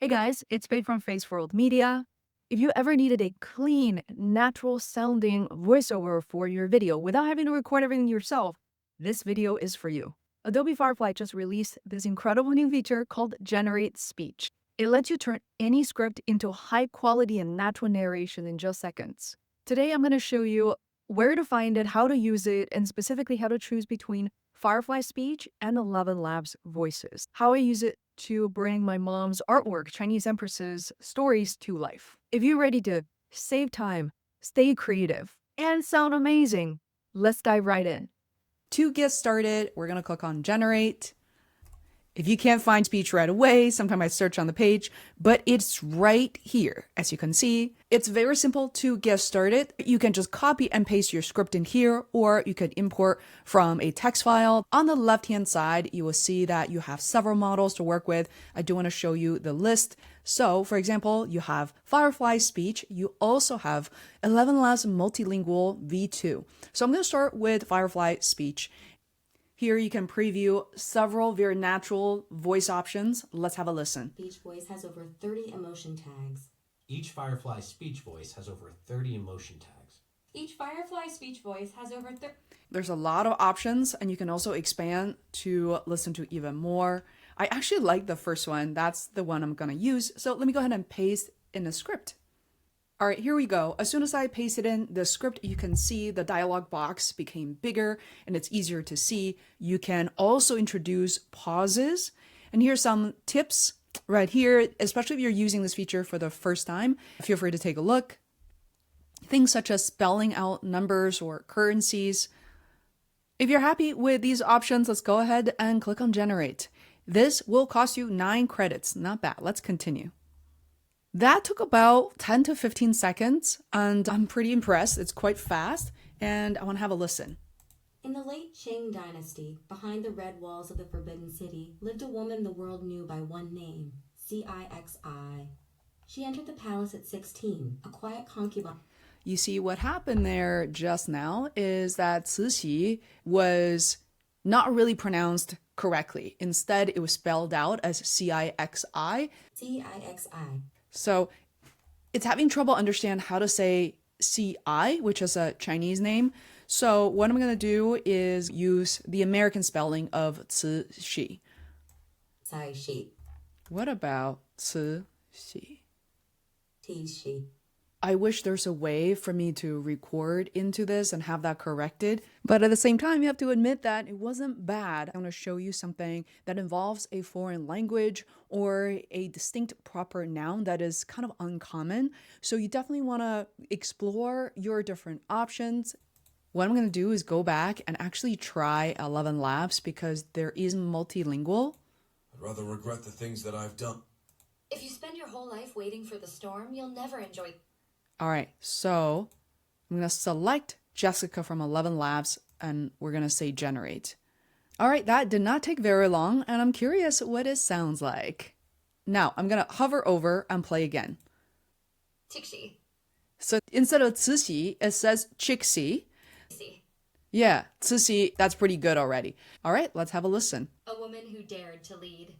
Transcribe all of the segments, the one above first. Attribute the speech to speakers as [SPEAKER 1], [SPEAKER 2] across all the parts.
[SPEAKER 1] Hey guys, it's Paige from Face World Media. If you ever needed a clean, natural sounding voiceover for your video without having to record everything yourself, this video is for you. Adobe Firefly just released this incredible new feature called Generate Speech. It lets you turn any script into high quality and natural narration in just seconds. Today, I'm going to show you where to find it, how to use it, and specifically how to choose between Firefly Speech and ElevenLabs voices. How I use it to bring my mom's artwork, Chinese empresses, stories to life. If you're ready to save time, stay creative, and sound amazing, let's dive right in.
[SPEAKER 2] To get started, we're going to click on Generate. If you can't find speech right away, sometimes I search on the page, but it's right here. As you can see, it's very simple to get started. You can just copy and paste your script in here, or you could import from a text file. On the left-hand side, you will see that you have several models to work with. I do want to show you the list. So, for example, you have Firefly Speech. You also have ElevenLabs Multilingual V2. So I'm going to start with Firefly Speech. Here you can preview several very natural voice options. Let's have a listen.
[SPEAKER 3] Speech voice has over 30 emotion tags.
[SPEAKER 4] Each Firefly speech voice has over 30 emotion tags.
[SPEAKER 3] Each Firefly speech voice has over 30.
[SPEAKER 2] There's a lot of options, and you can also expand to listen to even more. I actually like the first one. That's the one I'm going to use. So let me go ahead and paste in the script. All right, here we go. As soon as I paste it in the script, you can see the dialog box became bigger and it's easier to see. You can also introduce pauses. And here's some tips right here, especially if you're using this feature for the first time. Feel free to take a look. Things such as spelling out numbers or currencies. If you're happy with these options, let's go ahead and click on Generate. This will cost you 9 credits. Not bad. Let's continue. That took about 10 to 15 seconds, and I'm pretty impressed. It's quite fast, and I want to have a listen.
[SPEAKER 3] In the late Qing dynasty, behind the red walls of the Forbidden City, lived a woman the world knew by one name, Cixi. She entered the palace at 16, a quiet concubine.
[SPEAKER 2] You see what happened there just now is that Cixi was not really pronounced correctly. Instead, it was spelled out as Cixi.
[SPEAKER 3] Cixi.
[SPEAKER 2] So it's having trouble understand how to say CI, which is a Chinese name. So what I'm going to do is use the American spelling of Cixi.
[SPEAKER 3] Cixi.
[SPEAKER 2] What about Cixi?
[SPEAKER 3] Tixi.
[SPEAKER 2] I wish there's a way for me to record into this and have that corrected. But at the same time, you have to admit that it wasn't bad. I want to show you something that involves a foreign language or a distinct proper noun that is kind of uncommon. So you definitely want to explore your different options. What I'm going to do is go back and actually try ElevenLabs because there is multilingual.
[SPEAKER 5] I'd rather regret the things that I've done.
[SPEAKER 6] If you spend your whole life waiting for the storm, you'll never enjoy.
[SPEAKER 2] All right, so I'm going to select Jessica from ElevenLabs and we're going to say generate. All right, that did not take very long and I'm curious what it sounds like. Now I'm going to hover over and play again.
[SPEAKER 6] Tixi.
[SPEAKER 2] So instead of Cixi, it says Chixi. Yeah, Cixi, that's pretty good already. All right, let's have a listen.
[SPEAKER 6] A woman who dared to lead.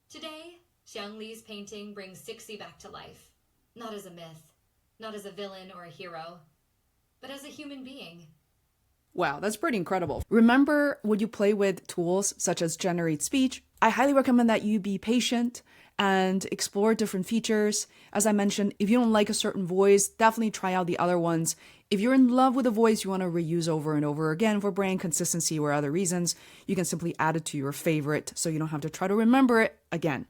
[SPEAKER 6] Today, Xiang Li's painting brings Tixi back to life. Not as a myth, not as a villain or a hero, but as a human being.
[SPEAKER 2] Wow, that's pretty incredible. Remember, when you play with tools such as Generate Speech, I highly recommend that you be patient and explore different features. As I mentioned, if you don't like a certain voice, definitely try out the other ones. If you're in love with a voice you want to reuse over and over again for brand consistency or other reasons, you can simply add it to your favorite so you don't have to try to remember it again.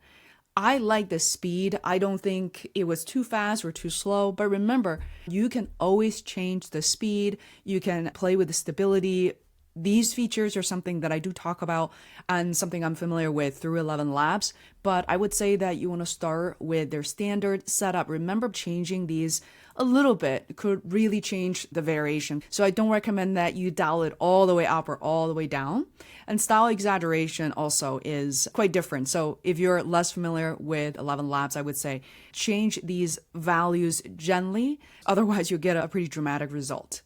[SPEAKER 2] I like the speed. I don't think it was too fast or too slow, but remember, you can always change the speed. You can play with the stability. These features are something that I do talk about and something I'm familiar with through ElevenLabs, but I would say that you want to start with their standard setup. Remember, changing these a little bit could really change the variation. So I don't recommend that you dial it all the way up or all the way down. And style exaggeration also is quite different. So if you're less familiar with ElevenLabs, I would say change these values gently. Otherwise, you'll get a pretty dramatic result.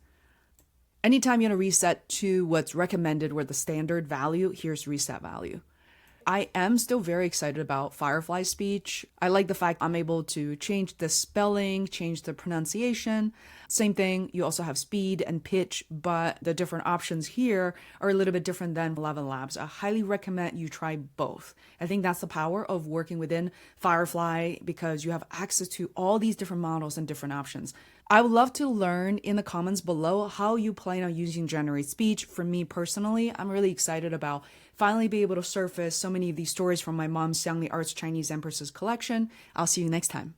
[SPEAKER 2] Anytime you want to reset to what's recommended or the standard value, here's reset value. I am still very excited about Firefly speech. I like the fact I'm able to change the spelling, change the pronunciation. Same thing, you also have speed and pitch, but the different options here are a little bit different than ElevenLabs. I highly recommend you try both. I think that's the power of working within Firefly because you have access to all these different models and different options. I would love to learn in the comments below how you plan on using generate speech. For me personally, I'm really excited about finally be able to surface so many of these stories from my mom's Xiangli Arts Chinese Empresses collection. I'll see you next time.